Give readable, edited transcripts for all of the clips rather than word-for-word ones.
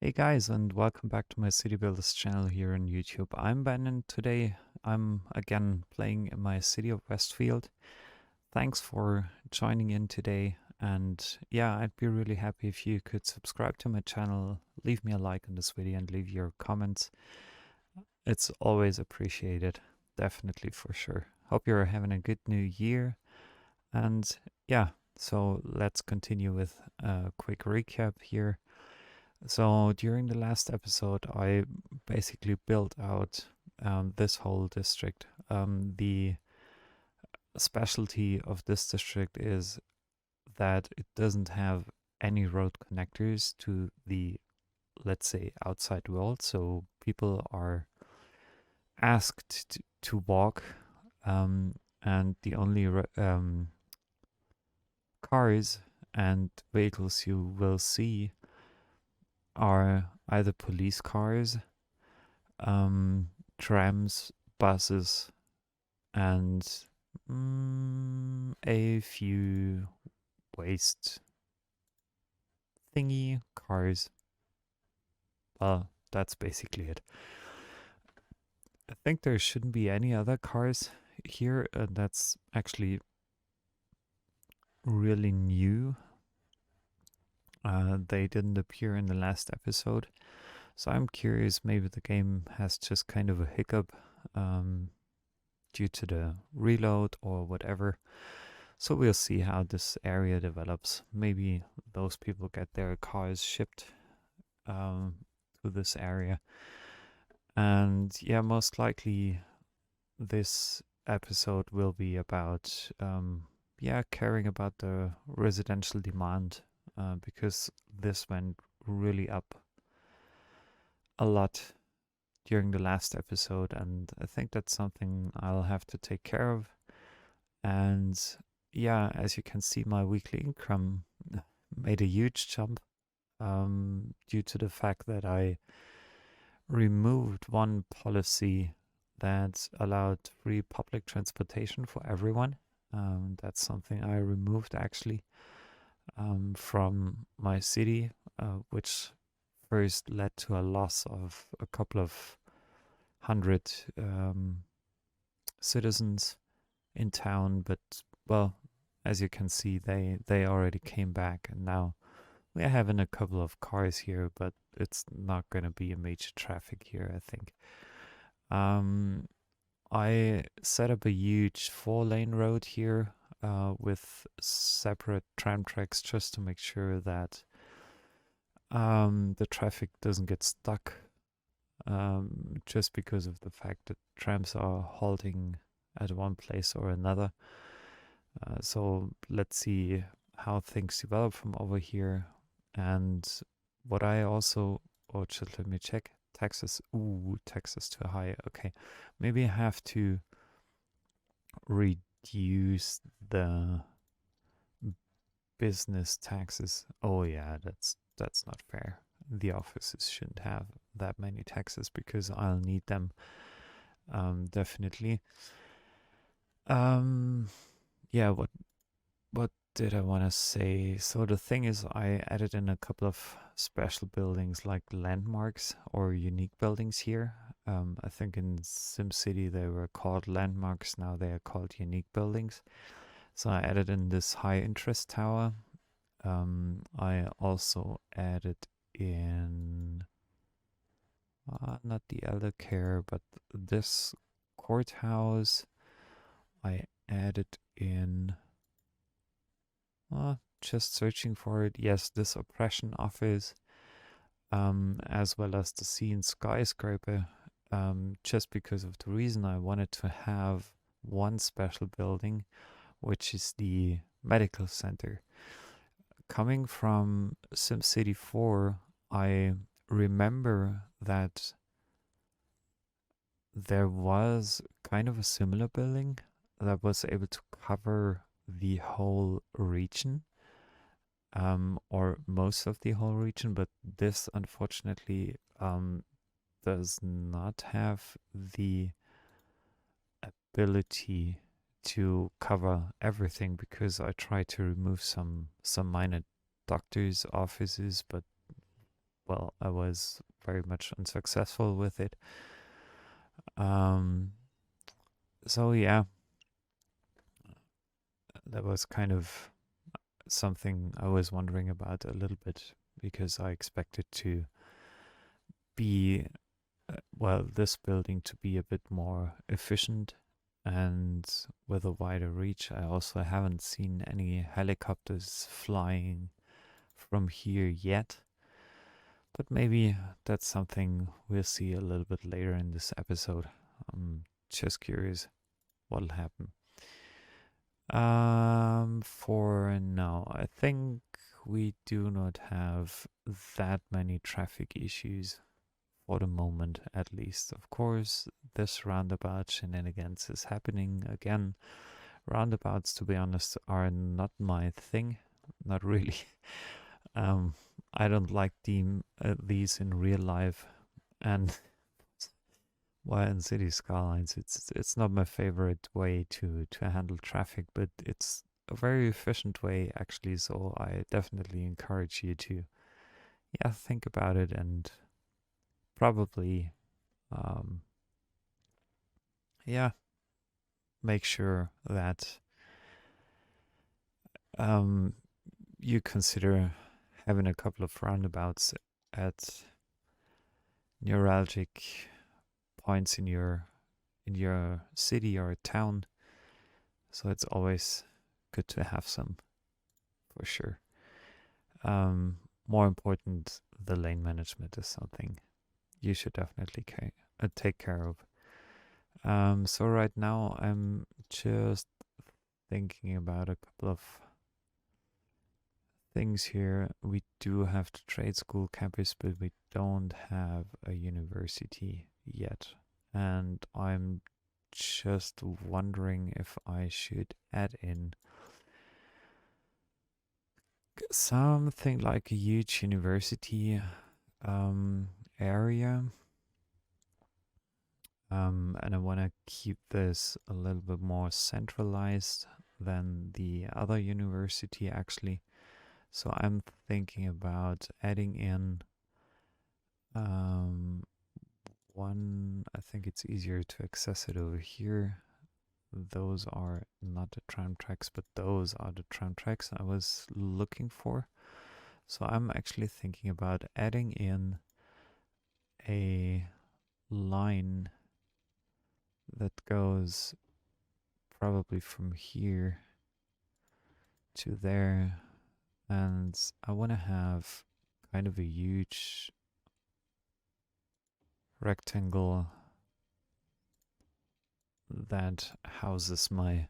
Hey guys, and welcome back to my City Builders channel here on YouTube. I'm Ben, and today I'm again playing in my city of Westfield. Thanks for joining in today, and yeah, I'd be really happy if you could subscribe to my channel, leave me a like on this video, and leave your comments. It's always appreciated, definitely for sure. Hope you're having a good new year, and yeah, so let's continue with a quick recap here. So during the last episode, I basically built out this whole district. The specialty of this district is that it doesn't have any road connectors to the, let's say, outside world. So people are asked to walk, and the only cars and vehicles you will see are either police cars, um, trams, buses, and a few waste thingy cars. Well, that's basically it. I think there shouldn't be any other cars here, and that's actually really new. They didn't appear in the last episode, so I'm curious, maybe the game has just kind of a hiccup due to the reload or whatever. So we'll see how this area develops. Maybe those people get their cars shipped um, to this area. And yeah, most likely this episode will be about yeah, caring about the residential demand, because this went really up a lot during the last episode, and I think that's something I'll have to take care of. And yeah, as you can see, my weekly income made a huge jump due to the fact that I removed one policy that allowed free public transportation for everyone. That's something I removed actually from my city, which first led to a loss of a couple of hundred citizens in town. But well, as you can see, they already came back, and now we're having a couple of cars here, but it's not going to be a major traffic here, I think. Um, I set up a huge 4-lane road here with separate tram tracks just to make sure that the traffic doesn't get stuck, just because of the fact that trams are halting at one place or another. So let's see how things develop from over here. And what I also, or just let me check, taxes. Ooh, taxes too high. Okay, maybe I have to reduce the business taxes. Oh yeah, that's not fair. The offices shouldn't have that many taxes because I'll need them, definitely. Um, yeah, what did I want to say? So the thing is, I added in a couple of special buildings like landmarks or unique buildings here. I think in SimCity they were called landmarks. Now they are called unique buildings. So I added in this high interest tower. I also added in not the elder care, but this courthouse. I added in. Just searching for it. Yes, this oppression office, as well as the scene skyscraper, just because of the reason I wanted to have one special building, which is the medical center. Coming from SimCity 4, I remember that there was kind of a similar building that was able to cover the whole region, or most of the whole region, but this unfortunately does not have the ability to cover everything because I tried to remove some minor doctors' offices, but well, I was very much unsuccessful with it. Um, so yeah, that was kind of something I was wondering about a little bit because I expected to be, well, this building to be a bit more efficient and with a wider reach. I also haven't seen any helicopters flying from here yet, but maybe that's something we'll see a little bit later in this episode. I'm just curious what'll happen. For now, I think we do not have that many traffic issues for the moment, at least. Of course, this roundabout shenanigans is happening again. Roundabouts, to be honest, are not my thing. Not really. Um, I don't like these in real life, and while in City Skylines, it's not my favorite way to handle traffic, but it's a very efficient way actually. So I definitely encourage you to think about it and probably um, yeah make sure that um, you consider having a couple of roundabouts at neuralgic points in your city or town. So it's always good to have some for sure. Um, More important, the lane management is something you should definitely take care of. So right now I'm just thinking about a couple of things here. We do have the trade school campus, but we don't have a university yet. And I'm just wondering if I should add in something like a huge university area. And I want to keep this a little bit more centralized than the other university, actually. So I'm thinking about adding in um, one. I think it's easier to access it over here. Those are not the tram tracks, but those are the tram tracks I was looking for. So I'm actually thinking about adding in a line that goes probably from here to there. And I want to have kind of a huge rectangle that houses my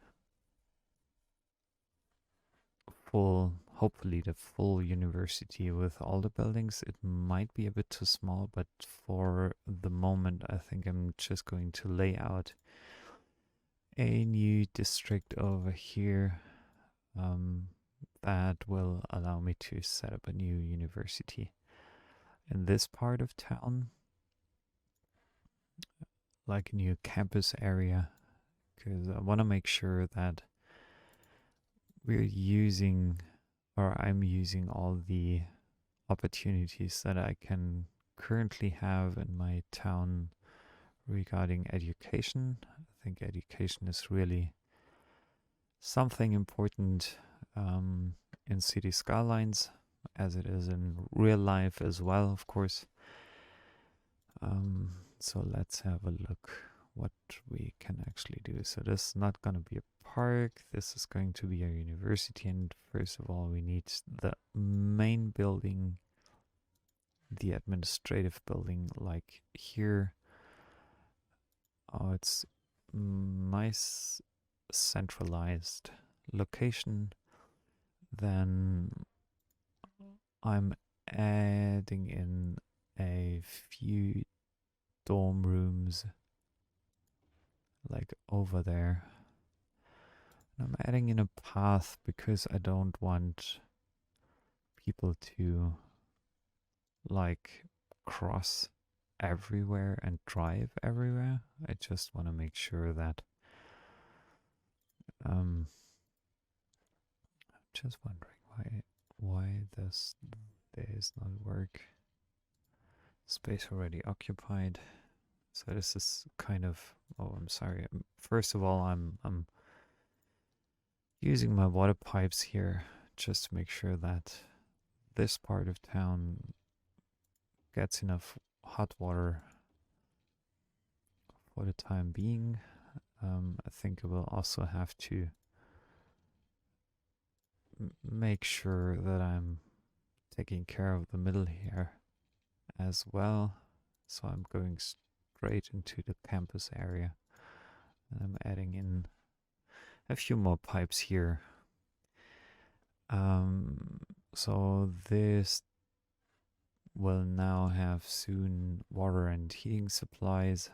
hopefully the full university with all the buildings. It might be a bit too small, but for the moment, I think I'm just going to lay out a new district over here um, that will allow me to set up a new university in this part of town, like a new campus area, because I want to make sure that we're using, or I'm using all the opportunities that I can currently have in my town regarding education. I think education is really something important in City Skylines, as it is in real life as well, of course. So let's have a look what we can actually do. So this is not going to be a park. This is going to be a university. And first of all, we need the main building, the administrative building, like here. Oh, it's nice centralized location. Then I'm adding in a few dorm rooms like over there. And I'm adding in a path because I don't want people to like cross everywhere and drive everywhere. I just want to make sure that I'm just wondering why this not work. Space already occupied. So this is kind of, oh, I'm sorry. First of all, I'm using my water pipes here just to make sure that this part of town gets enough hot water for the time being. I think I will also have to make sure that I'm taking care of the middle here as well. So I'm going straight into the campus area, and I'm adding in a few more pipes here. So this will now have soon water and heating supplies,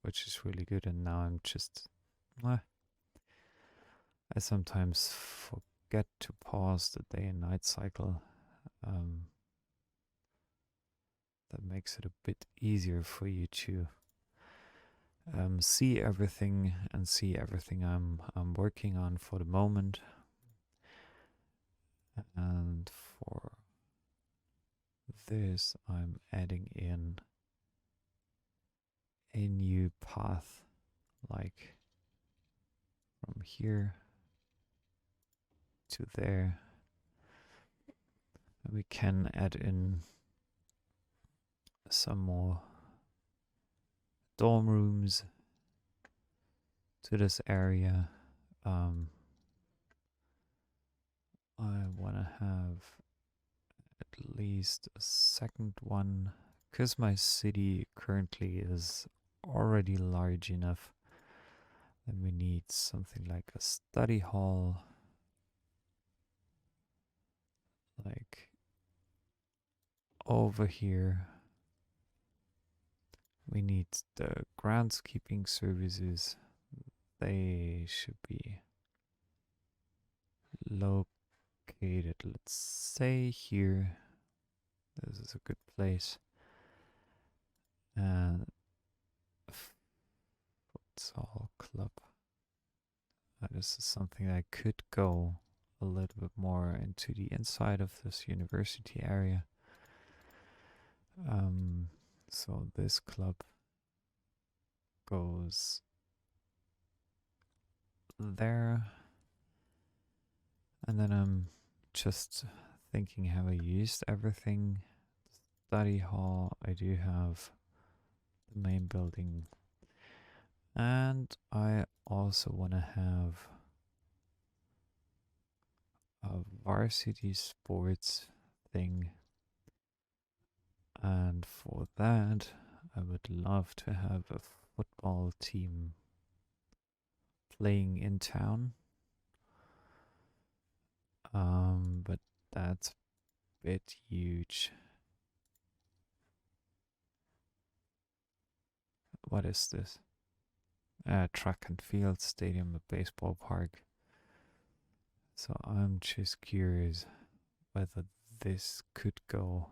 which is really good. And now I'm just, I sometimes forget to pause the day and night cycle. That makes it a bit easier for you to see everything and see everything I'm working on for the moment. And for this, I'm adding in a new path, like from here to there. And we can add in some more dorm rooms to this area. I want to have at least a second one, because my city currently is already large enough. Then we need something like a study hall, like over here. We need the groundskeeping services. They should be located, let's say here. This is a good place. And futsal club. This is something that could go a little bit more into the inside of this university area. So this club goes there. And then I'm just thinking how I used everything. Study hall, I do have the main building. And I also want to have a varsity sports thing. And for that, I would love to have a football team playing in town. But that's a bit huge. What is this? Track and field stadium, a baseball park. So I'm just curious whether this could go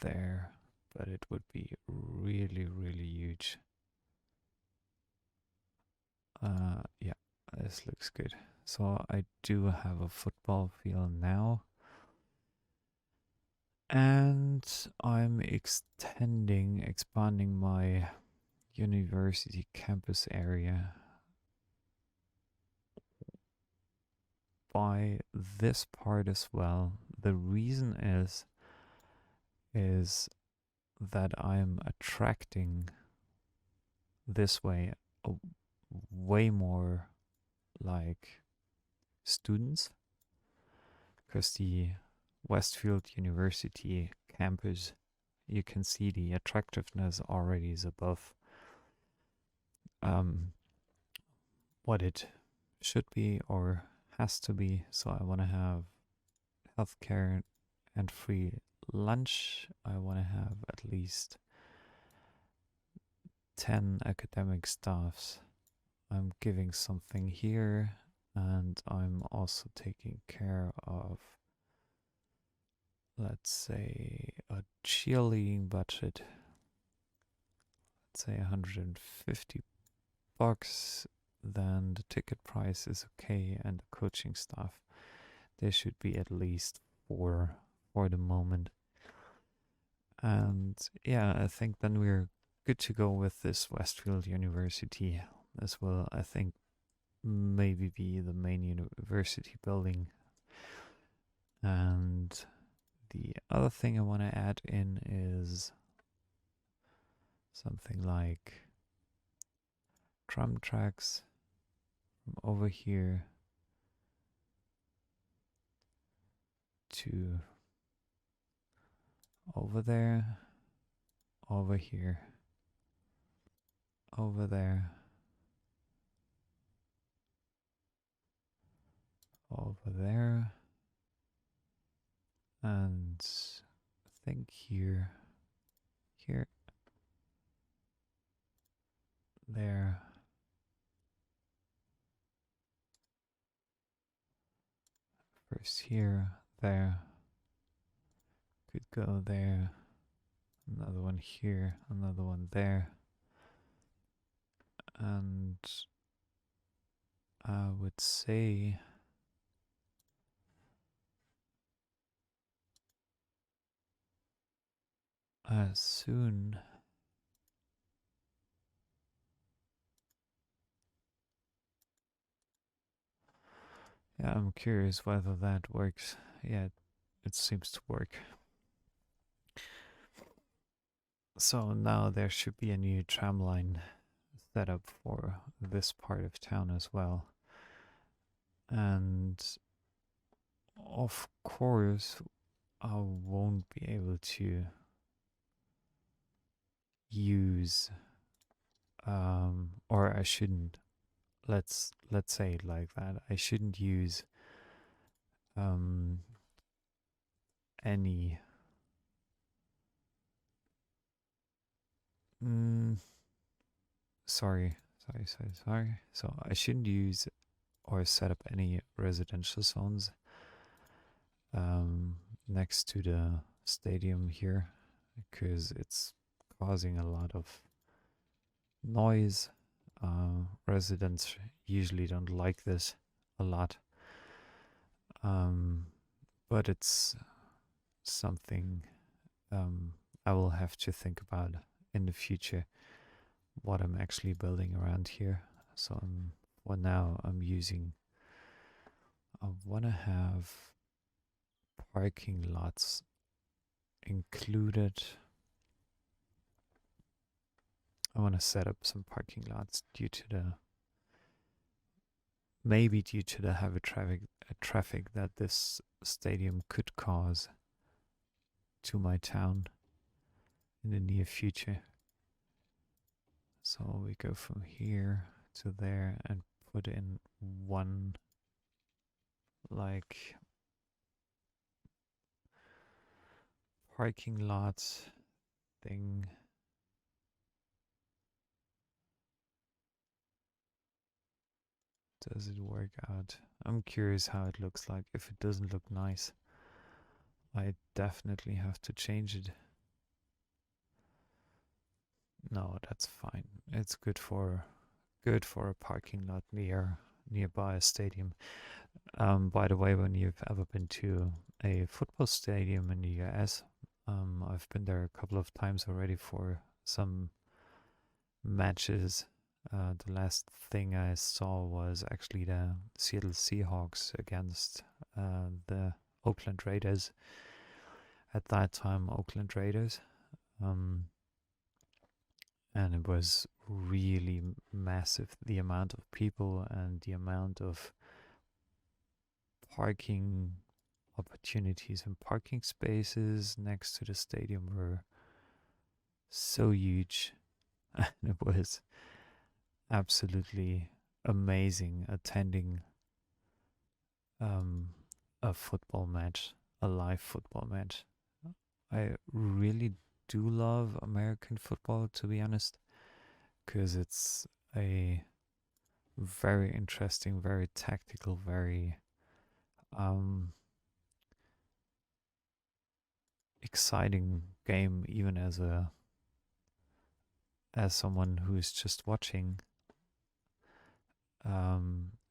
there, but it would be really, really huge. Yeah, this looks good. So I do have a football field now. And I'm expanding my university campus area by this part as well. The reason is that I'm attracting this way way more like students, because the Westfield University campus, you can see the attractiveness already is above what it should be or has to be. So I want to have healthcare and free lunch. I want to have at least 10 academic staffs. I'm giving something here, and I'm also taking care of, let's say, a cheerleading budget. Let's say 150 bucks. Then the ticket price is okay, and the coaching staff. There should be at least four for the moment. And yeah, I think then we're good to go with this Westfield University as well. I think maybe be the main university building. And the other thing I want to add in is something like tram tracks from over here to over there, over here, over there, over there, and I think here, here, there, first here, there, could go there, another one here, another one there, and I would say soon. Yeah, I'm curious whether that works. Yeah, it seems to work. So now there should be a new tram line set up for this part of town as well. And of course, I won't be able to use, or I shouldn't. Let's say it like that. I shouldn't use um, any. Mm, sorry. So I shouldn't use or set up any residential zones um, next to the stadium here because it's causing a lot of noise. Residents usually don't like this a lot, um, but it's something I will have to think about in the future what I'm actually building around here. So for now, I'm using. I want to have parking lots included. I want to set up some parking lots maybe due to the heavy traffic that this stadium could cause to my town in the near future. So we go from here to there and put in one like parking lot thing. Does it work out? I'm curious how it looks like. If it doesn't look nice, I definitely have to change it. No, that's fine. It's good for a parking lot nearby a stadium. By the way, when you've ever been to a football stadium in the US, I've been there a couple of times already for some matches. The last thing I saw was actually the Seattle Seahawks against the Oakland Raiders. At that time, Oakland Raiders. And it was really massive, the amount of people and the amount of parking opportunities and parking spaces next to the stadium were so huge. And it was absolutely amazing attending um, a football match, a live football match. I really do love American football, to be honest, because it's a very interesting, very tactical, very um, exciting game, even as someone who is just watching.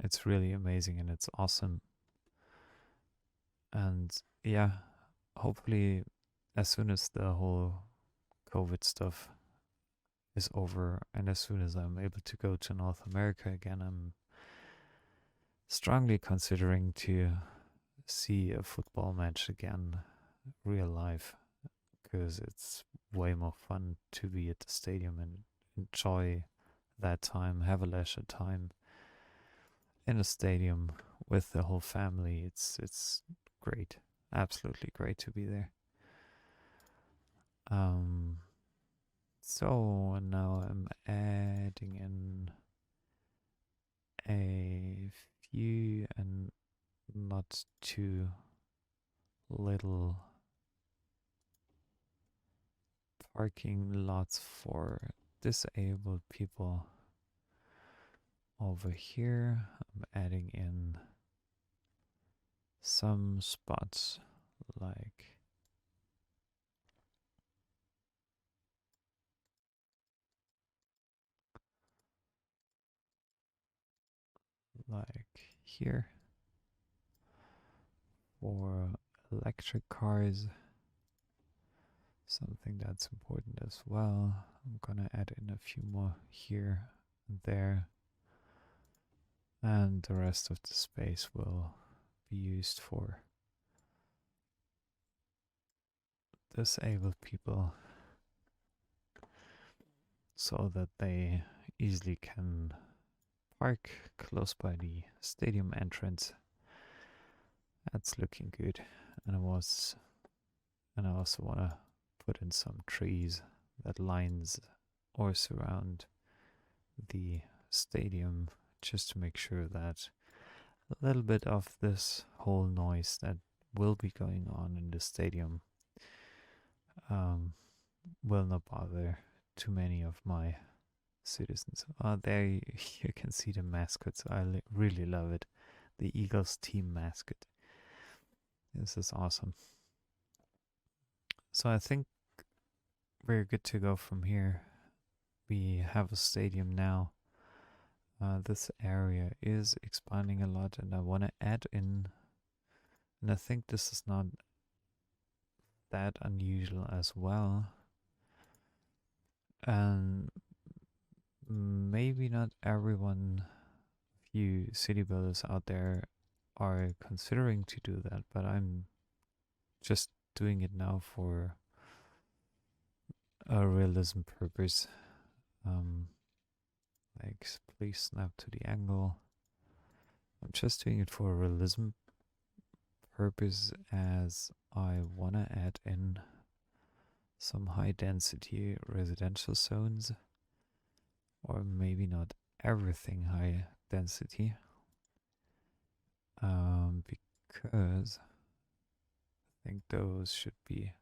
It's really amazing and it's awesome. And yeah, hopefully, as soon as the whole COVID stuff is over and as soon as I'm able to go to North America again, I'm strongly considering to see a football match again, real life, because it's way more fun to be at the stadium and enjoy that time, have a leisure time in a stadium with the whole family. It's great, absolutely great to be there. Um, so now I'm adding in a few and not too little parking lots for disabled people over here. I'm adding in some spots like here for electric cars, something that's important as well. I'm gonna add in a few more here and there, and the rest of the space will be used for disabled people so that they easily can park close by the stadium entrance. That's looking good. And I also want to put in some trees that lines or surround the stadium just to make sure that a little bit of this whole noise that will be going on in the stadium um, will not bother too many of my citizens. There you can see the mascots. Really love it. The Eagles team mascot. This is awesome. So I think we're good to go from here. We have a stadium now. This area is expanding a lot, and I want to add in, and I think this is not that unusual as well. And maybe not everyone, few city builders out there are considering to do that, but I'm just doing it now for a realism purpose. Um, like, please snap to the angle. I'm just doing it for a realism purpose as I want to add in some high density residential zones, or maybe not everything high density, because I think those should be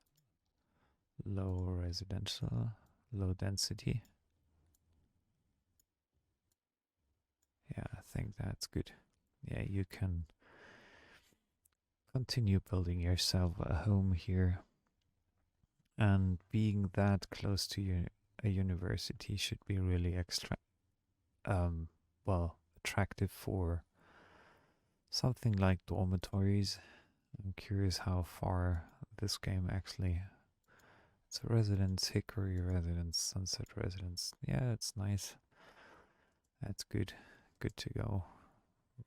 low residential, low density. Yeah, I think that's good. Yeah, you can continue building yourself a home here, and being that close to a university should be really extra, um, well, attractive for something like dormitories. I'm curious how far this game actually. It's a residence, Hickory residence, Sunset residence. Yeah, it's nice. That's good. Good to go.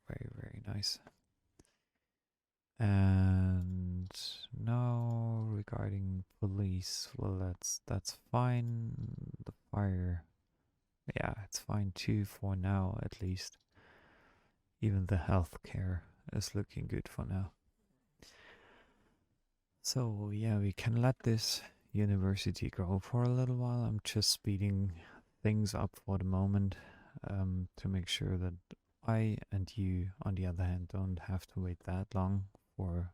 Very, very nice. And now regarding police, well, that's fine. The fire, yeah, it's fine too for now at least. Even the healthcare is looking good for now. So yeah, we can let this university go for a little while. I'm just speeding things up for the moment, to make sure that I and you, on the other hand, don't have to wait that long for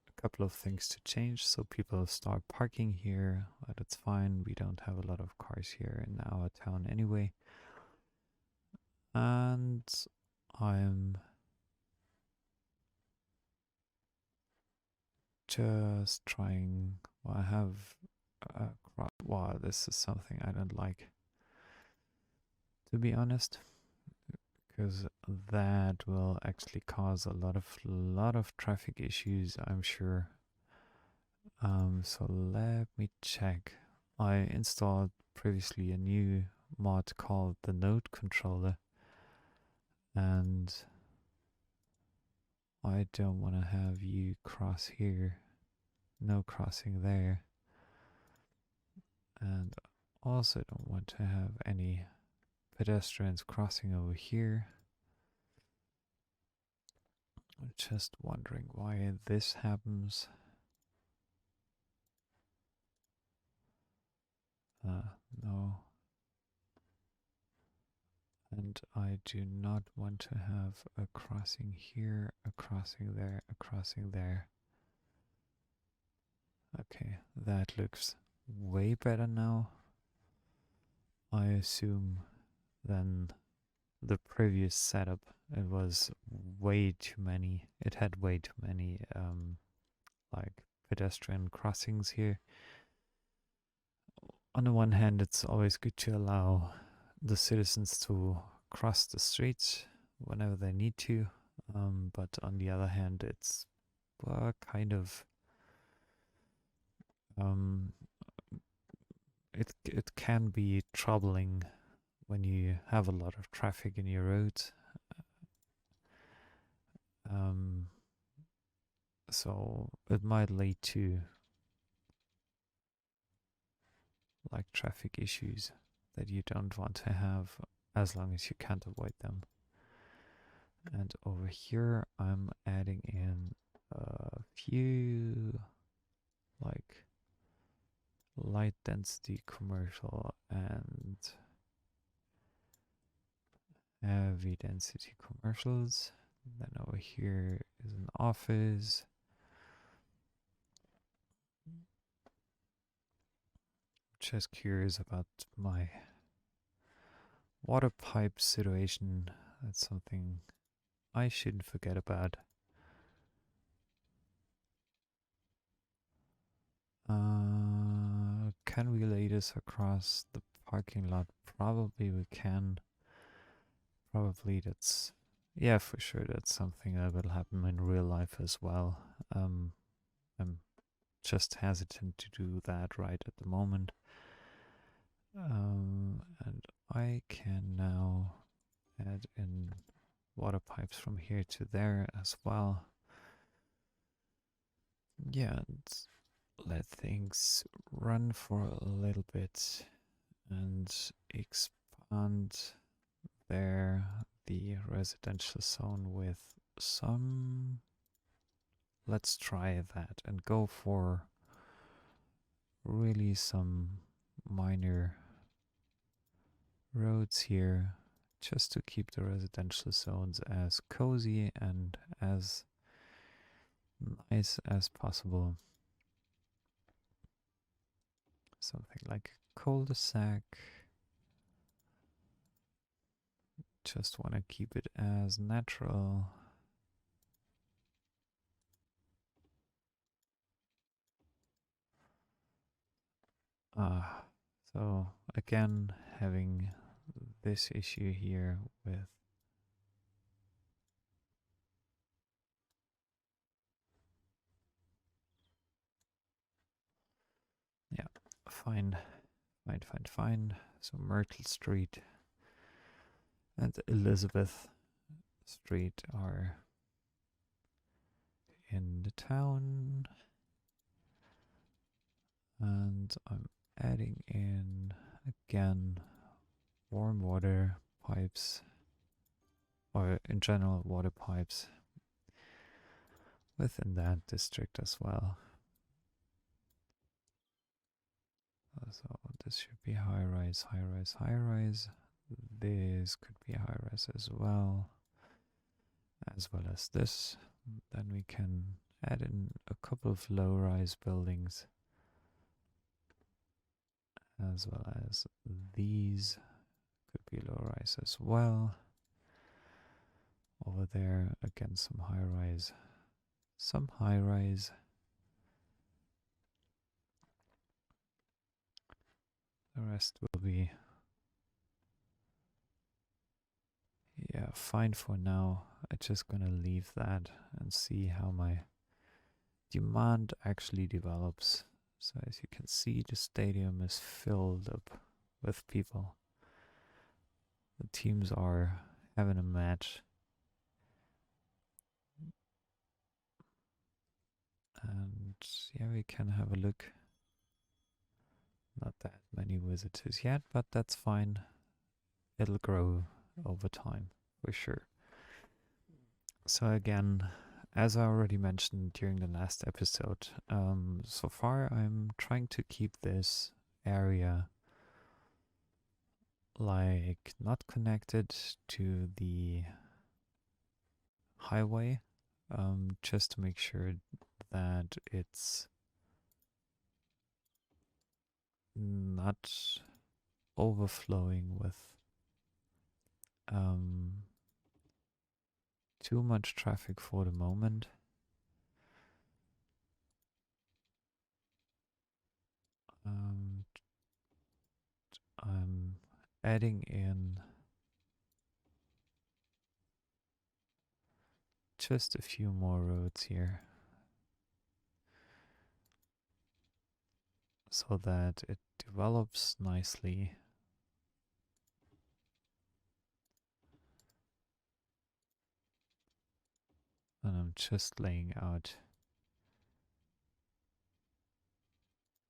a couple of things to change. So people start parking here. That's fine. We don't have a lot of cars here in our town anyway. And I'm just trying. Well, I have wow, this is something I don't like, to be honest, because that will actually cause a lot of traffic issues, I'm sure. So let me check. I installed previously a new mod called the node controller, and I don't want to have you cross here, no crossing there, and also don't want to have any pedestrians crossing over here. I'm just wondering why this happens. No. And I do not want to have a crossing here, a crossing there, a crossing there. Okay, that looks way better now, I assume, than the previous setup. It was way too many. It had way too many like pedestrian crossings here. On the one hand, it's always good to allow the citizens to cross the streets whenever they need to, but on the other hand, it's kind of um, it can be troubling when you have a lot of traffic in your roads. Um, so it might lead to like traffic issues that you don't want to have as long as you can't avoid them. And over here, I'm adding in a few like light density commercial and heavy density commercials. Then over here is an office. Just curious about my water pipe situation. That's something I shouldn't forget about. Can we lay this across the parking lot? Probably we can. Probably that's, yeah, for sure that's something that will happen in real life as well. I'm just hesitant to do that right at the moment. And I can now add in water pipes from here to there as well. Yeah, and let things run for a little bit and expand there the residential zone with some. Let's try that and go for really some minor roads here just to keep the residential zones as cozy and as nice as possible. Something like a cul-de-sac. Just want to keep it as natural. So again, having this issue here with yeah, fine. So Myrtle Street and Elizabeth Street are in the town, and I'm adding in again warm water pipes, or in general water pipes within that district as well. So this should be high rise, high rise, high rise. This could be high rise as well as this. Then we can add in a couple of low rise buildings as well as these could be low rise as well. Over there again some high rise, the rest will be, yeah, fine for now. I'm just gonna leave that and see how my demand actually develops. So as you can see, the stadium is filled up with people. The teams are having a match. And yeah, we can have a look. Not that many visitors yet, but that's fine. It'll grow over time, for sure. So again, as I already mentioned during the last episode, so far I'm trying to keep this area like not connected to the highway, just to make sure that it's not overflowing with um, too much traffic for the moment. I'm adding in just a few more roads here so that it develops nicely. And I'm just laying out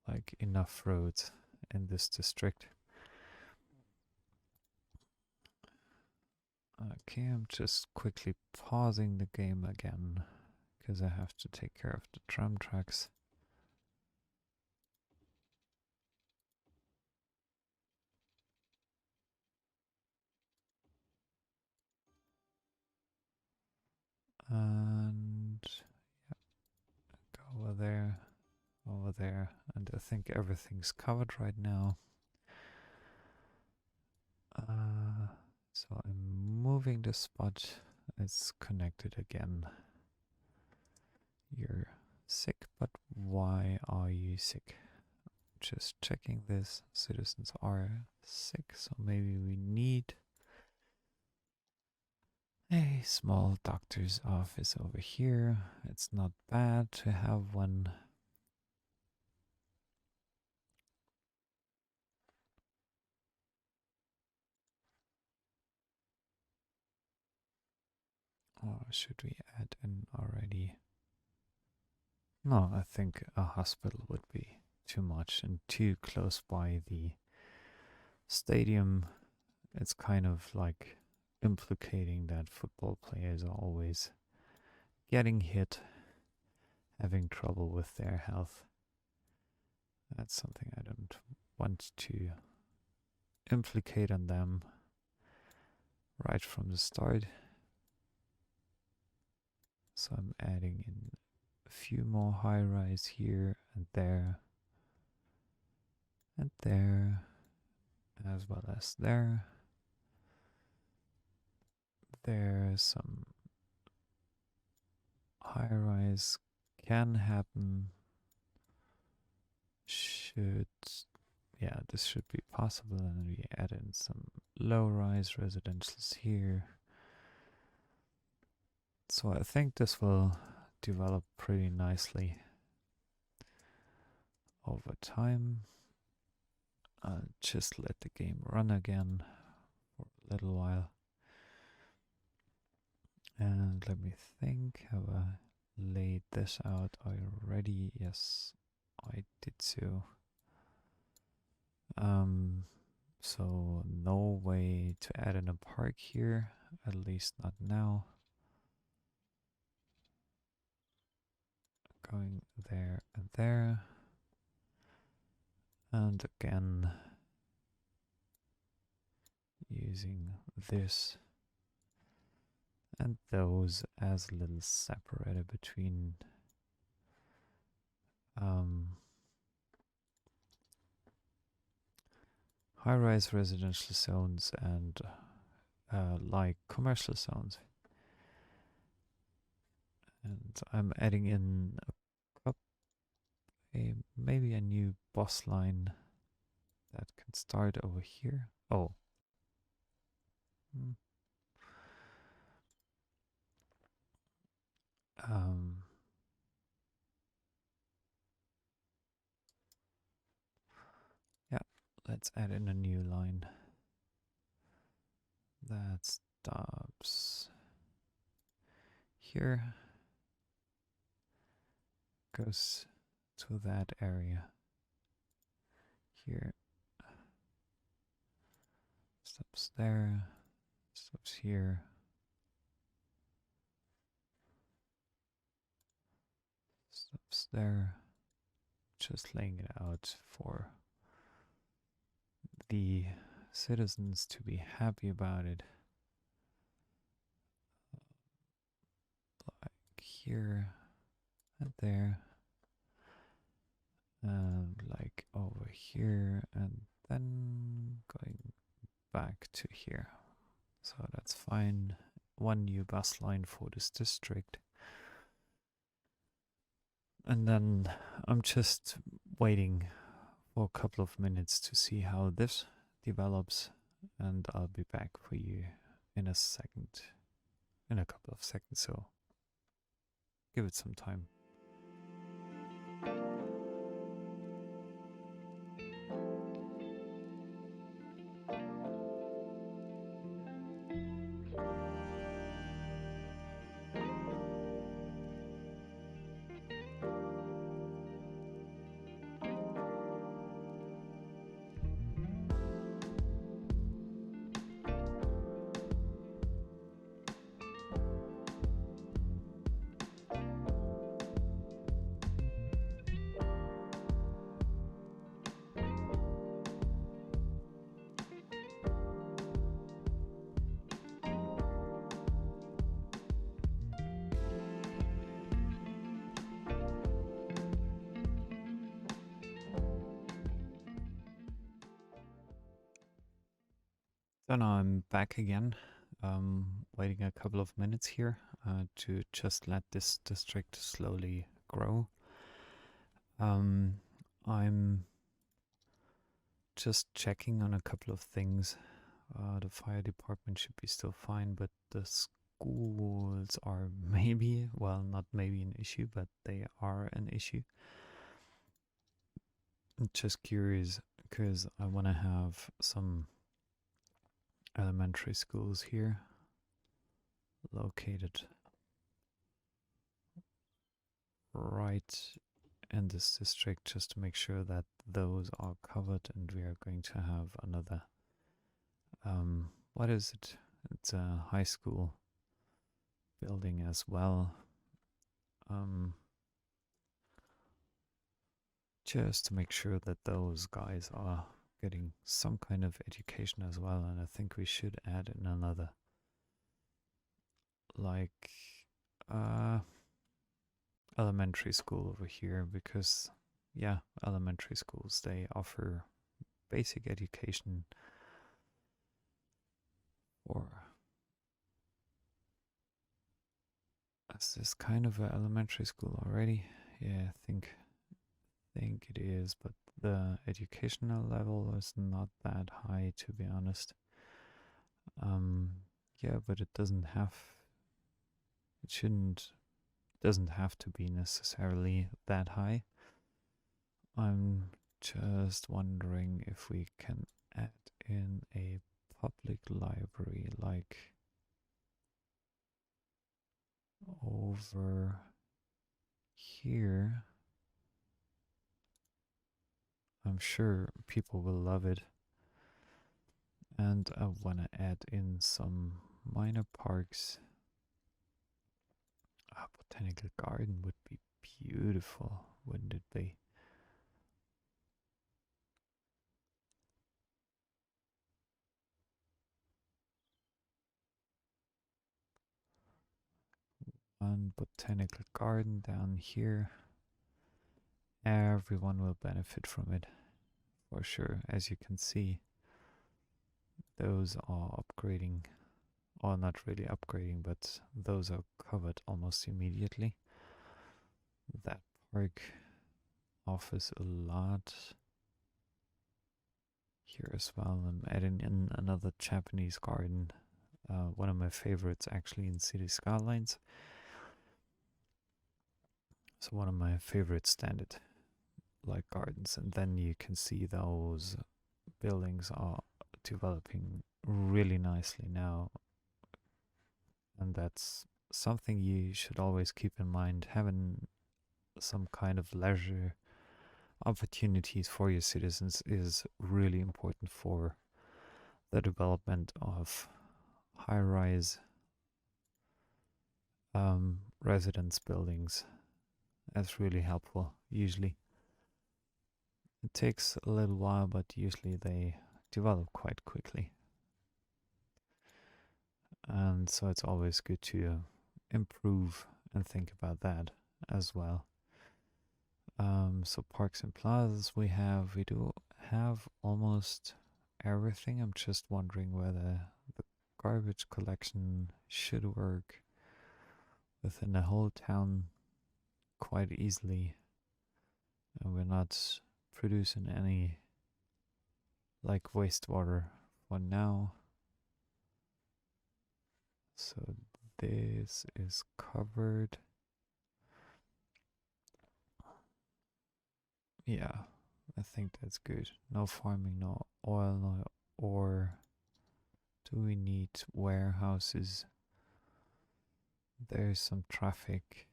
like enough roads in this district. Okay, I'm just quickly pausing the game again because I have to take care of the tram tracks. And yeah, go over there, and I think everything's covered right now. So I'm moving the spot. It's connected again. You're sick, but why are you sick? Just checking this. Citizens are sick, so maybe we need a small doctor's office over here. It's not bad to have one. Or should we add in already? No, I think a hospital would be too much and too close by the stadium. It's kind of like implicating that football players are always getting hit, having trouble with their health. That's something I don't want to implicate on them right from the start. So I'm adding in a few more high rise here and there, as well as there. There's some high rise can happen. This should be possible, and we add in some low rise residentials here. So I think this will develop pretty nicely over time. I'll just let the game run again for a little while. And let me think, have I laid this out already? Yes, I did so. So no way to add in a park here, at least not now. Going there and there. And again, using this and those as little separator between high-rise residential zones and like commercial zones. And I'm adding in maybe a new boss line that can start over here. Oh. let's add in a new line that stops here, goes to that area. Here, stops there, stops here, stops there. Just laying it out for the citizens to be happy about it. Like here and there, and like over here, and then going back to here. So that's fine. One new bus line for this district. And then I'm just waiting for a couple of minutes to see how this develops, and I'll be back for you in a second, in a couple of seconds, so give it some time. So now I'm back again, waiting a couple of minutes here to just let this district slowly grow. I'm just checking on a couple of things. The fire department should be still fine, but the schools are maybe, well, not maybe an issue, but they are an issue. I'm just curious because I want to have some elementary schools here located right in this district, just to make sure that those are covered, and we are going to have another what is it? It's a high school building as well, just to make sure that those guys are getting some kind of education as well. And I think we should add in another, like elementary school over here, because yeah, elementary schools, they offer basic education for, is this kind of an elementary school already? Yeah, I think it is, but the educational level is not that high, to be honest. Yeah, but it doesn't have to be necessarily that high. I'm just wondering if we can add in a public library, like over here. I'm sure people will love it. And I want to add in some minor parks. A botanical garden would be beautiful, wouldn't it be? One botanical garden down here. Everyone will benefit from it, for sure. As you can see, those are upgrading, or not really upgrading, but those are covered almost immediately. That park offers a lot. Here as well, I'm adding in another Japanese garden, one of my favorites actually in Cities Skylines. So one of my favorite standard like gardens, and then you can see those buildings are developing really nicely now, and that's something you should always keep in mind. Having some kind of leisure opportunities for your citizens is really important for the development of high rise residence buildings. That's really helpful. Usually it takes a little while, but usually they develop quite quickly. And so it's always good to improve and think about that as well. So parks and plazas we do have almost everything. I'm just wondering whether the garbage collection should work within the whole town quite easily, and we're not producing any like wastewater for now. So this is covered. Yeah, I think that's good. No farming, no oil, no ore. Do we need warehouses? There's some traffic.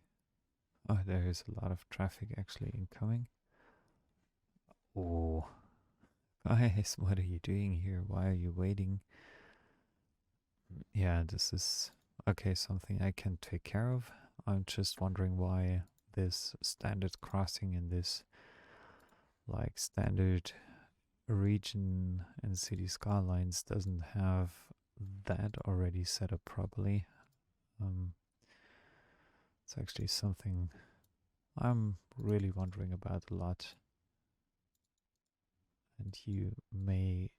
Oh, there is a lot of traffic actually incoming. Oh, guys, what are you doing here? Why are you waiting? Yeah, this is okay, something I can take care of. I'm just wondering why this standard crossing in this like standard region in City Skylines doesn't have that already set up properly. Um, it's actually something I'm really wondering about a lot, and you may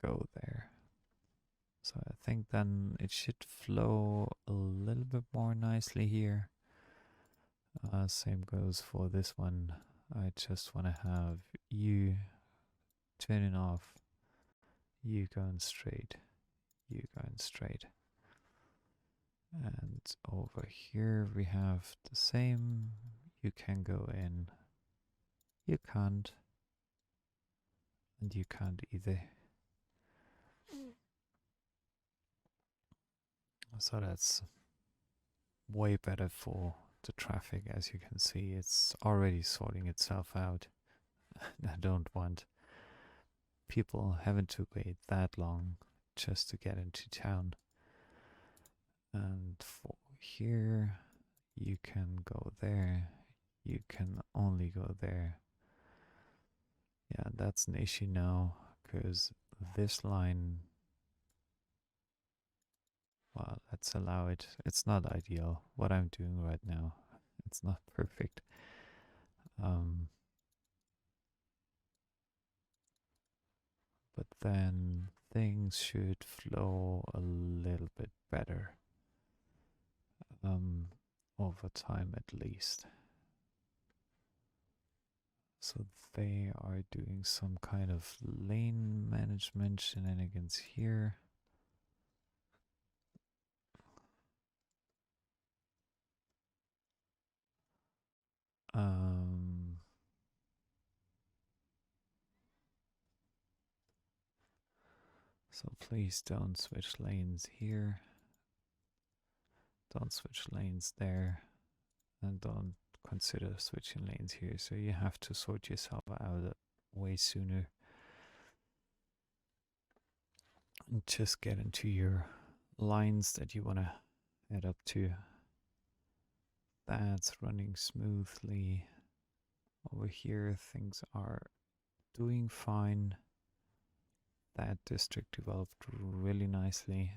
go there. So I think then it should flow a little bit more nicely here. Same goes for this one. I just want to have you turning off, you going straight, you going straight. And over here we have the same. You can go in, you can't, and you can't either. So that's way better for the traffic. As you can see, it's already sorting itself out. I don't want people having to wait that long just to get into town. And for here, you can go there, you can only go there. Yeah, that's an issue now because this line, well, let's allow it. It's not ideal what I'm doing right now. It's not perfect. But then things should flow a little bit better over time at least. So they are doing some kind of lane management shenanigans here. So please don't switch lanes here. Don't switch lanes there. And don't consider switching lanes here. So you have to sort yourself out way sooner. And just get into your lines that you want to head up to. That's running smoothly. Over here, things are doing fine. That district developed really nicely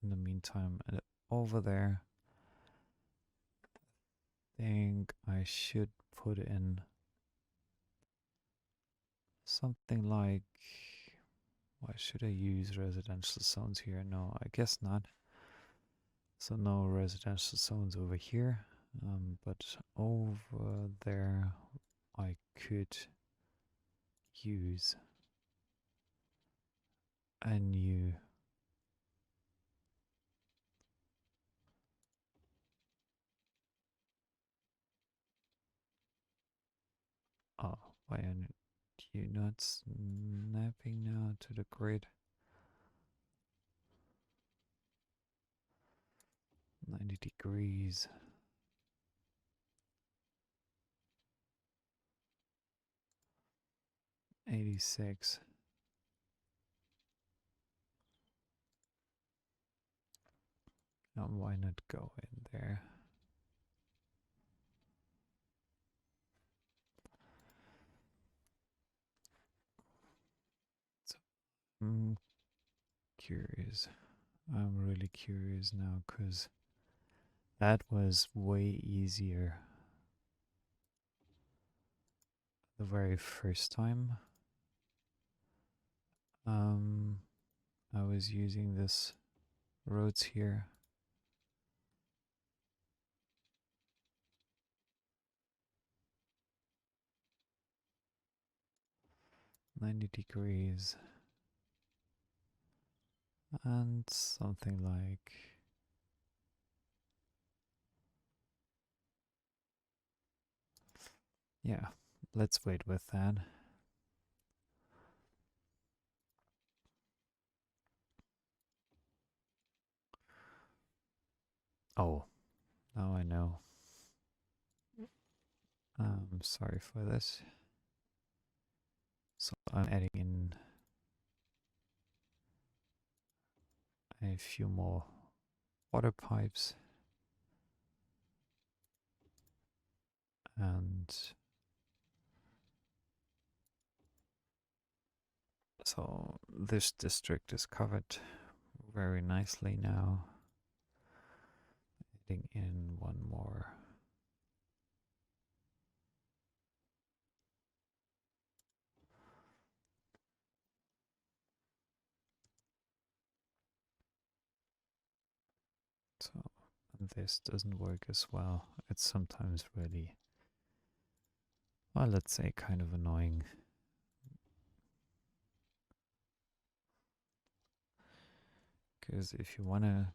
in the meantime. And over there, I think I should put in something like, why should I use residential zones here? No, I guess not. So no residential zones over here, but over there I could use a new oh why you not snapping now to the grid? 90 degrees. '86. Why not go in there? So, I'm curious. I'm really curious now because that was way easier the very first time. I was using this roads here. '90 degrees. And something like, yeah, let's wait with that. Oh, now I know. I'm sorry for this. So I'm adding in a few more water pipes, and so this district is covered very nicely now. Adding in one more. So this doesn't work as well. It's sometimes really, well, let's say kind of annoying. Because if you want to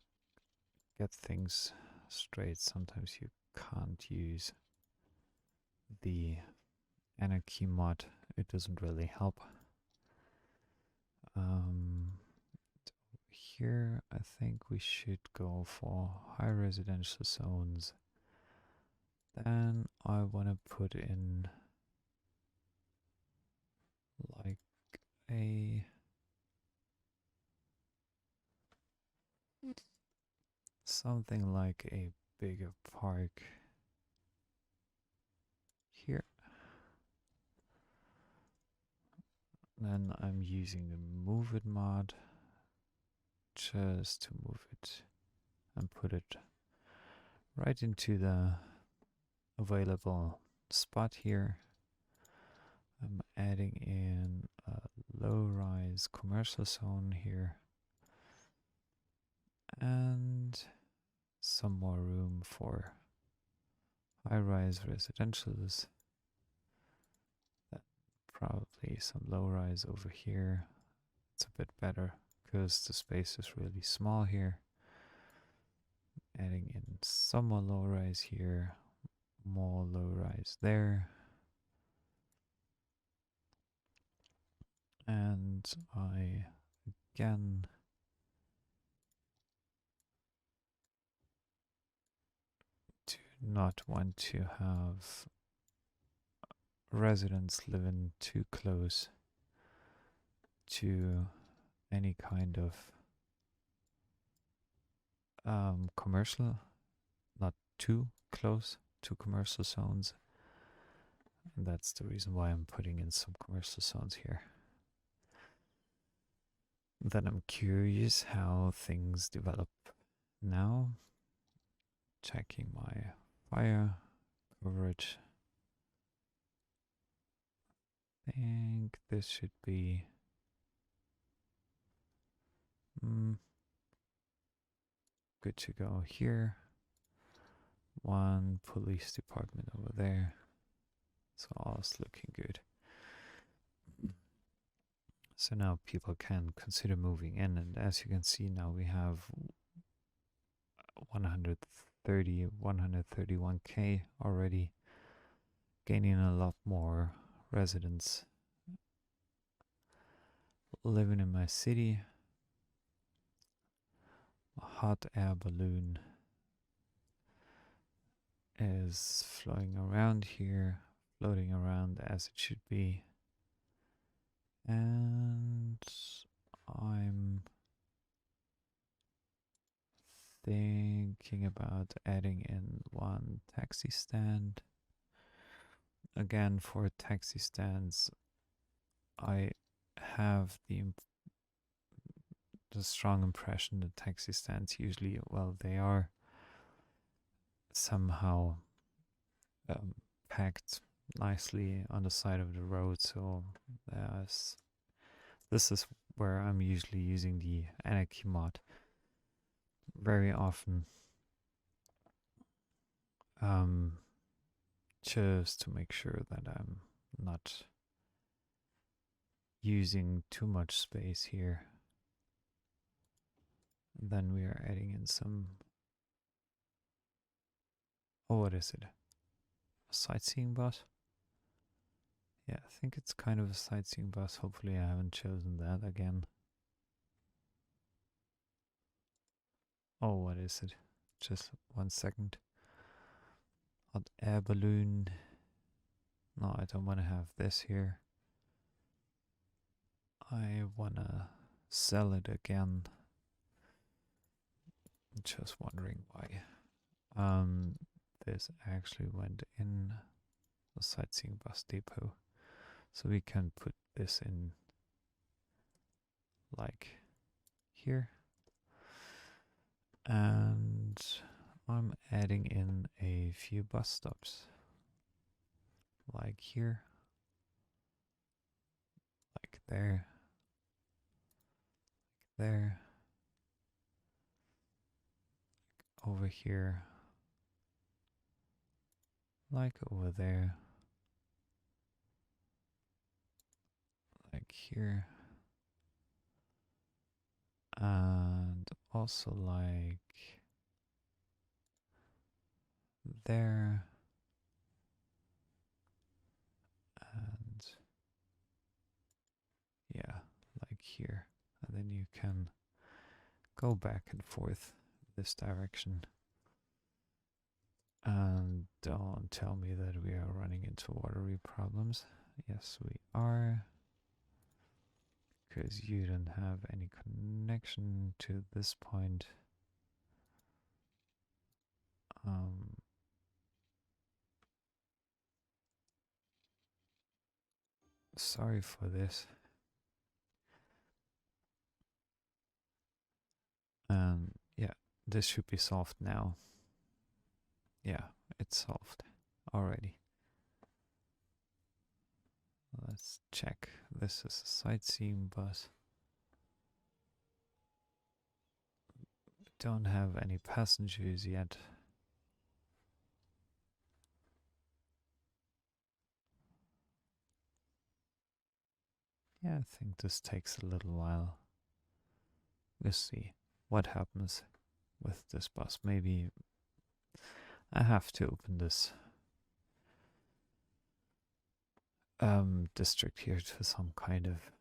get things straight, sometimes you can't use the anarchy mod. It doesn't really help. Here I think we should go for high residential zones. Then I want to put in like a something like a bigger park here. Then I'm using the move it mod just to move it and put it right into the available spot here. I'm adding in a low-rise commercial zone here and some more room for high-rise residentials. Probably some low-rise over here. It's a bit better because the space is really small here. Adding in some more low-rise here, more low-rise there. And I again do not want to have residents living too close to any kind of commercial, not too close to commercial zones. And that's the reason why I'm putting in some commercial zones here. Then I'm curious how things develop now. Checking my fire coverage. I think this should be good to go here. One police department over there. So all's looking good. So now people can consider moving in, and as you can see now we have 131K already, gaining a lot more residents living in my city. A hot air balloon is flowing around here, floating around as it should be. And I'm thinking about adding in one taxi stand. Again, for taxi stands, I have the strong impression that taxi stands usually, well, they are somehow packed nicely on the side of the road. So this is where I'm usually using the Anarchy mod very often, just to make sure that I'm not using too much space here. Then we are adding in some, oh, what is it? A sightseeing bus? Yeah, I think it's kind of a sightseeing bus. Hopefully I haven't chosen that again. Oh, what is it? Just 1 second. Hot air balloon. No, I don't want to have this here. I want to sell it again. Just wondering why. This actually went in the sightseeing bus depot. So we can put this in like here. And I'm adding in a few bus stops. Like here. Like there. Like there. Like over here. Like over there. Like here. And also like there. And yeah, like here. And then you can go back and forth this direction. And don't tell me that we are running into watery problems. Yes, we are. Because you don't have any connection to this point. Sorry for this. And yeah, this should be solved now. Yeah, it's solved already. Let's check. This is a sightseeing bus. Don't have any passengers yet. Yeah, I think this takes a little while. We'll see what happens with this bus. Maybe I have to open this district here to some kind of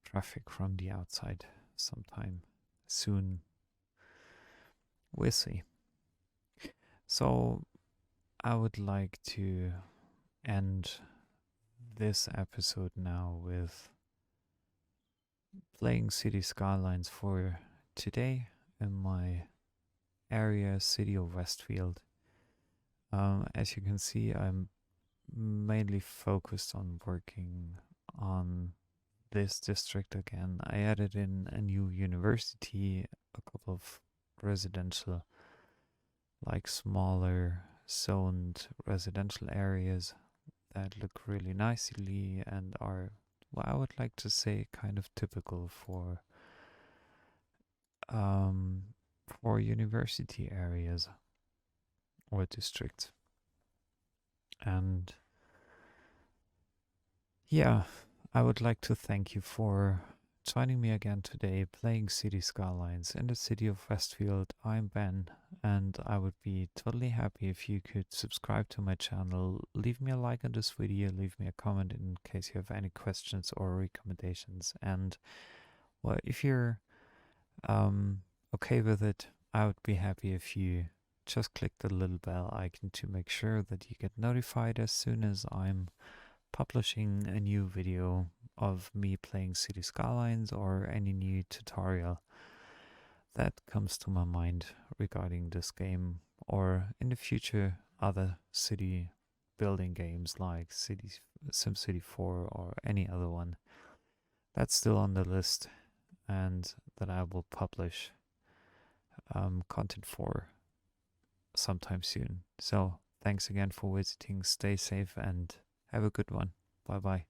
traffic from the outside sometime soon. We'll see. So I would like to end this episode now with playing Cities Skylines for today in my area, city of Westfield. As you can see, I'm mainly focused on working on this district again. I added in a new university, a couple of residential, like smaller zoned residential areas that look really nicely and are, well, I would like to say, kind of typical for university areas or districts. And yeah, I would like to thank you for joining me again today playing City Skylines in the city of Westfield. I'm Ben, and I would be totally happy if you could subscribe to my channel, leave me a like on this video, leave me a comment in case you have any questions or recommendations, and Well, if you're okay with it, I would be happy if you just click the little bell icon to make sure that you get notified as soon as I'm publishing a new video of me playing City Skylines or any new tutorial that comes to my mind regarding this game, or in the future other city building games like SimCity 4 or any other one. That's still on the list and that I will publish content for sometime soon. So thanks again for visiting. Stay safe and have a good one. Bye bye.